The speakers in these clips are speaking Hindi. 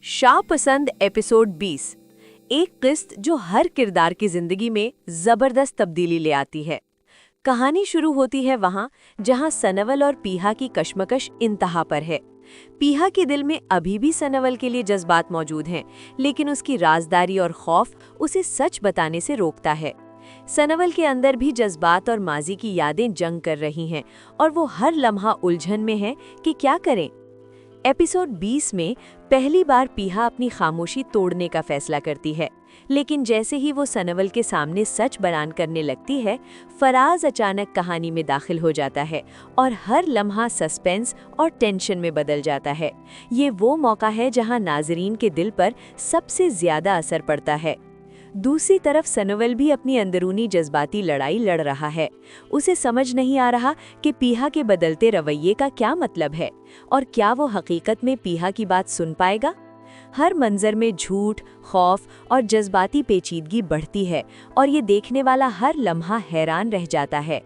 शाहपसंद एपिसोड 20। एक किस्त जो हर किरदार की जिंदगी में जबरदस्त तब्दीली ले आती है। कहानी शुरू होती है वहां जहां सनवल और पीहा की कश्मकश इंतहा पर है। पीहा के दिल में अभी भी सनवल के लिए जज्बात मौजूद हैं, लेकिन उसकी राजदारी और खौफ उसे सच बताने से रोकता है। सनवल के अंदर भी जज्बात और माजी की यादें जंग कर रही हैं और वो हर लम्हा उलझन में है कि क्या करें। एपिसोड 20 में पहली बार पीहा अपनी खामोशी तोड़ने का फैसला करती है, लेकिन जैसे ही वो सनवल के सामने सच बयान करने लगती है, फराज अचानक कहानी में दाखिल हो जाता है और हर लम्हा सस्पेंस और टेंशन में बदल जाता है। ये वो मौका है जहां नाजरीन के दिल पर सबसे ज्यादा असर पड़ता है। दूसरी तरफ सनवल भी अपनी अंदरूनी जज्बाती लड़ाई लड़ रहा है। उसे समझ नहीं आ रहा कि पीहा के बदलते रवैये का क्या मतलब है और क्या वो हकीकत में पीहा की बात सुन पाएगा। हर मंजर में झूठ, खौफ और जज्बाती पेचीदगी बढ़ती है और ये देखने वाला हर लम्हा हैरान रह जाता है।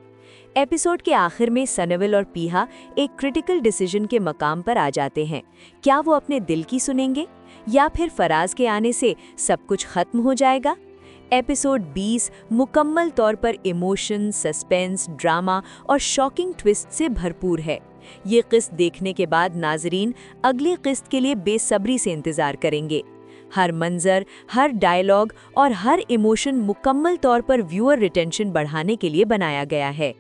एपिसोड के आखिर में सनवल और पीहा एक क्रिटिकल डिसीजन के मकाम पर आ जाते हैं। क्या वो अपने दिल की सुनेंगे या फिर फराज के आने से सब कुछ खत्म हो जाएगा। एपिसोड 20 मुकम्मल तौर पर इमोशन, सस्पेंस, ड्रामा और शॉकिंग ट्विस्ट से भरपूर है। ये किस्त देखने के बाद नाजरीन अगली किस्त के लिए बेसब्री से इंतजार करेंगे। हर मंजर, हर डायलॉग और हर इमोशन मुकम्मल तौर पर व्यूअर रिटेंशन बढ़ाने के लिए बनाया गया है।